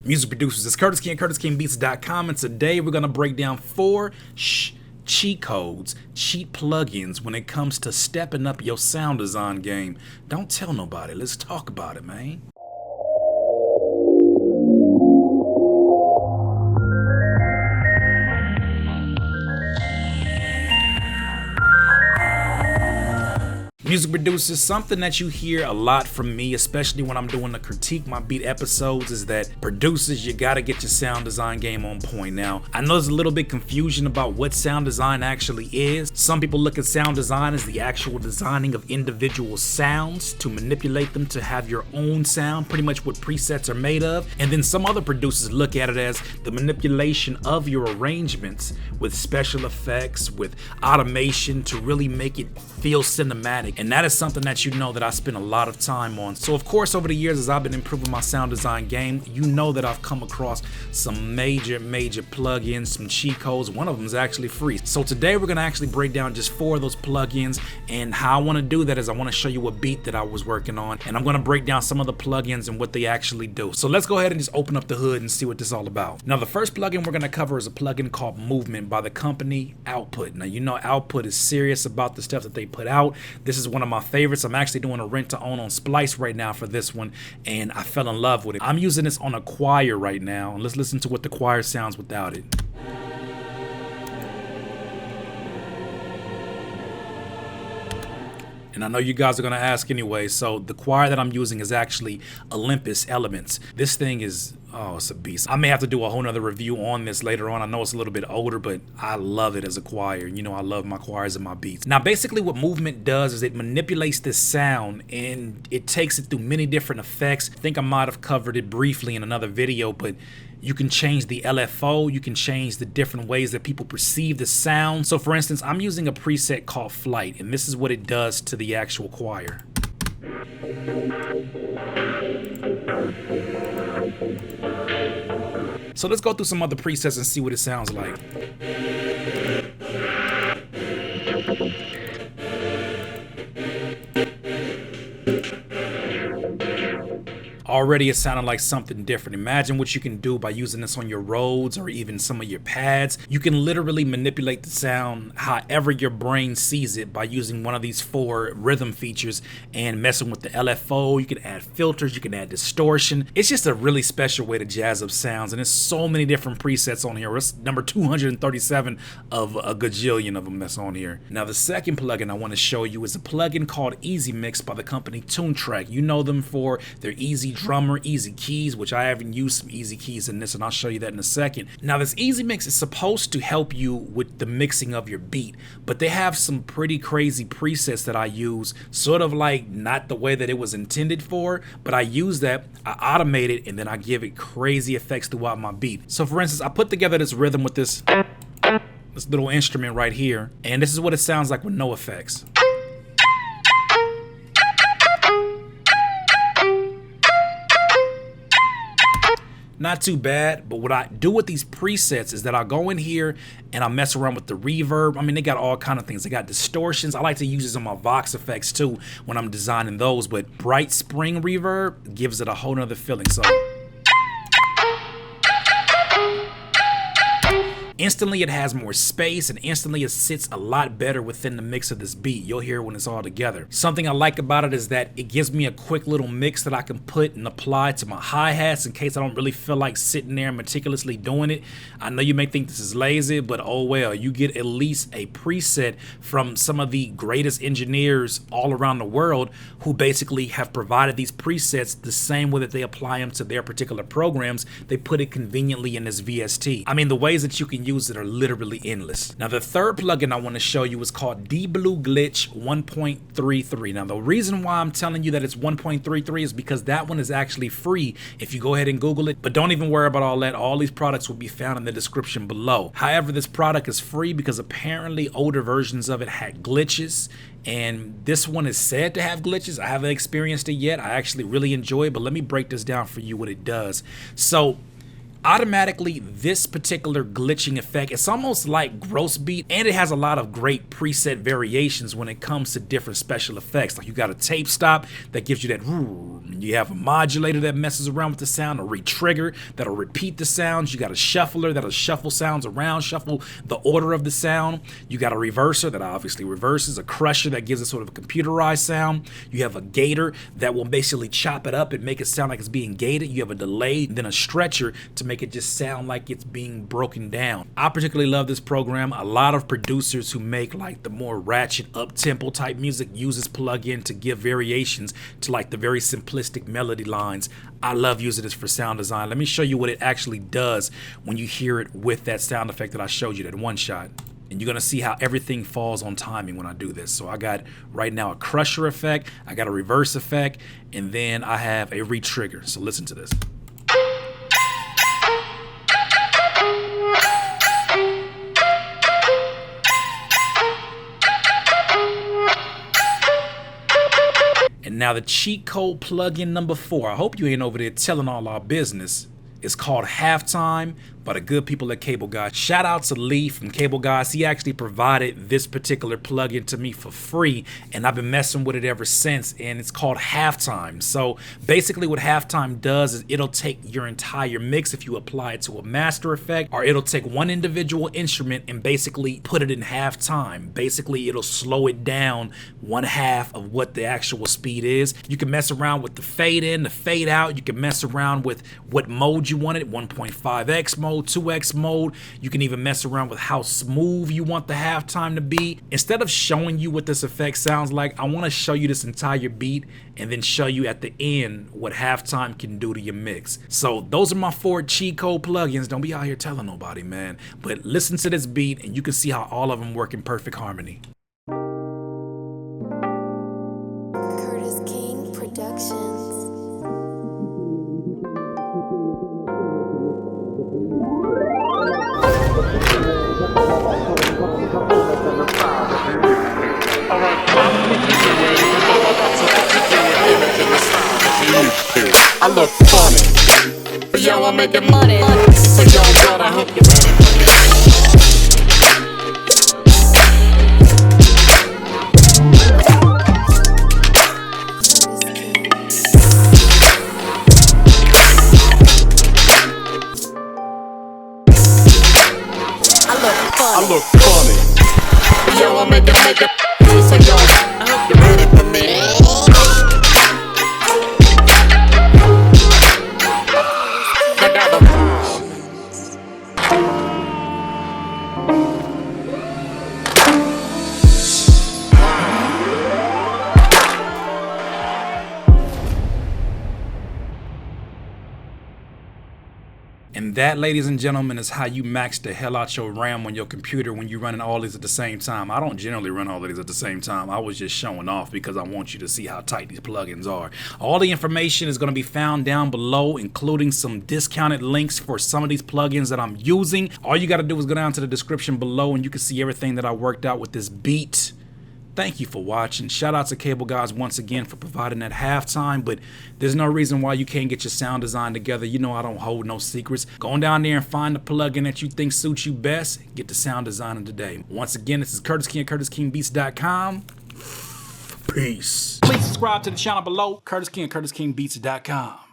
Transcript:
music producers? It's Curtis King, CurtisKingBeats.com, and today we're gonna break down 4 cheat codes, cheat plugins when it comes to stepping up your sound design game. Don't tell nobody. Let's talk about it, man. Music producers, something that you hear a lot from me, especially when I'm doing the Critique My Beat episodes, is that producers, you gotta get your sound design game on point. Now, I know there's a little bit confusion about what sound design actually is. Some people look at sound design as the actual designing of individual sounds to manipulate them to have your own sound, pretty much what presets are made of. And then some other producers look at it as the manipulation of your arrangements with special effects, with automation to really make it feel cinematic. And that is something that you know that I spend a lot of time on. So of course, over the years, as I've been improving my sound design game, you know that I've come across some major plugins, some cheat codes. One of them is actually free. So today we're gonna actually break down just 4 of those plugins, and how I wanna do that is I wanna show you a beat that I was working on, and I'm gonna break down some of the plugins and what they actually do. So let's go ahead and just open up the hood and see what this is all about. Now, the first plugin we're gonna cover is a plugin called Movement by the company Output. Now, you know Output is serious about the stuff that they put out. This is one of my favorites. I'm actually doing a rent to own on Splice right now for this one, and I fell in love with it. I'm using this on a choir right now, and let's listen to what the choir sounds without it. And I know you guys are gonna ask anyway, so the choir that I'm using is actually Olympus Elements. This thing is, oh, it's a beast. I may have to do a whole nother review on this later on. I know it's a little bit older, but I love it as a choir. You know, I love my choirs and my beats. Now, basically what Movement does is it manipulates this sound and it takes it through many different effects. I think I might have covered it briefly in another video, but you can change the LFO, you can change the different ways that people perceive the sound. So for instance, I'm using a preset called Flight, and this is what it does to the actual choir. So let's go through some other presets and see what it sounds like. Already it sounded like something different. Imagine what you can do by using this on your Rhodes or even some of your pads. You can literally manipulate the sound however your brain sees it by using one of these 4 rhythm features and messing with the LFO. You can add filters, you can add distortion. It's just a really special way to jazz up sounds, and there's so many different presets on here. It's number 237 of a gajillion of them that's on here. Now, the second plugin I want to show you is a plugin called Easy Mix by the company Toontrack. You know them for their Easy Drummer, Easy Keys, which I haven't used some Easy Keys in this, and I'll show you that in a second. Now, this Easy Mix is supposed to help you with the mixing of your beat, but they have some pretty crazy presets that I use, sort of like not the way that it was intended for, but I use that, I automate it, and then I give it crazy effects throughout my beat. So for instance, I put together this rhythm with this little instrument right here, and this is what it sounds like with no effects. Not too bad, but what I do with these presets is that I go in here and I mess around with the reverb. I mean, they got all kind of things. They got distortions. I like to use this on my Vox effects too when I'm designing those, but Bright Spring reverb gives it a whole nother feeling. So instantly it has more space, and instantly it sits a lot better within the mix of this beat. You'll hear it when it's all together. Something I like about it is that it gives me a quick little mix that I can put and apply to my hi-hats in case I don't really feel like sitting there and meticulously doing it. I know you may think this is lazy, but oh well, you get at least a preset from some of the greatest engineers all around the world who basically have provided these presets the same way that they apply them to their particular programs. They put it conveniently in this VST. I mean, the ways that you can use it are literally endless. Now, the third plugin I want to show you is called D-Blue Glitch 1.33. Now, the reason why I'm telling you that it's 1.33 is because that one is actually free if you go ahead and Google it, but don't even worry about all that. All these products will be found in the description below. However, this product is free because apparently older versions of it had glitches, and this one is said to have glitches. I haven't experienced it yet. I actually really enjoy it, but let me break this down for you what it does. So Automatically, this particular glitching effect, it's almost like gross beat, and it has a lot of great preset variations when it comes to different special effects. Like you got a tape stop that gives you that, you have a modulator that messes around with the sound, a re-trigger that'll repeat the sounds, you got a shuffler that'll shuffle sounds around, shuffle the order of the sound, you got a reverser that obviously reverses, a crusher that gives it sort of a computerized sound, you have a gator that will basically chop it up and make it sound like it's being gated, you have a delay, then a stretcher to make it just sound like it's being broken down. I particularly love this program. A lot of producers who make like the more ratchet up-tempo type music use this plugin to give variations to like the very simplistic melody lines. I love using this for sound design. Let me show you what it actually does when you hear it with that sound effect that I showed you, that one shot. And you're gonna see how everything falls on timing when I do this. So I got right now a crusher effect, I got a reverse effect, and then I have a re-trigger. So listen to this. And now the cheat code plugin number 4. I hope you ain't over there telling all our business. It's called Halftime by the good people at Cable Guys. Shout out to Lee from Cable Guys. He actually provided this particular plugin to me for free, and I've been messing with it ever since, and it's called Halftime. So basically what Halftime does is it'll take your entire mix if you apply it to a master effect, or it'll take one individual instrument and basically put it in halftime. Basically it'll slow it down 1/2 of what the actual speed is. You can mess around with the fade in, the fade out. You can mess around with what mode you want it, 1.5x mode, 2x mode. You can even mess around with how smooth you want the halftime to be. Instead of showing you what this effect sounds like, I want to show you this entire beat and then show you at the end what halftime can do to your mix. So those are my 4 cheat code plugins. Don't be out here telling nobody, man. But listen to this beat and you can see how all of them work in perfect harmony. Curtis King Productions. I look funny, but yo, I'm making money. So yo, God, I hope you're ready for this. I look funny, yo, I'm making so yo, I hope you're ready for me. And that, ladies and gentlemen, is how you max the hell out your RAM on your computer when you're running all these at the same time. I don't generally run all of these at the same time. I was just showing off because I want you to see how tight these plugins are. All the information is going to be found down below, including some discounted links for some of these plugins that I'm using. All you got to do is go down to the description below and you can see everything that I worked out with this beat. Thank you for watching. Shout out to Cable Guys once again for providing that halftime, but there's no reason why you can't get your sound design together. You know I don't hold no secrets. Go on down there and find the plugin that you think suits you best. Get the sound designing today. Once again, this is Curtis King at CurtisKingBeats.com. Peace. Please subscribe to the channel below, Curtis King at CurtisKingBeats.com.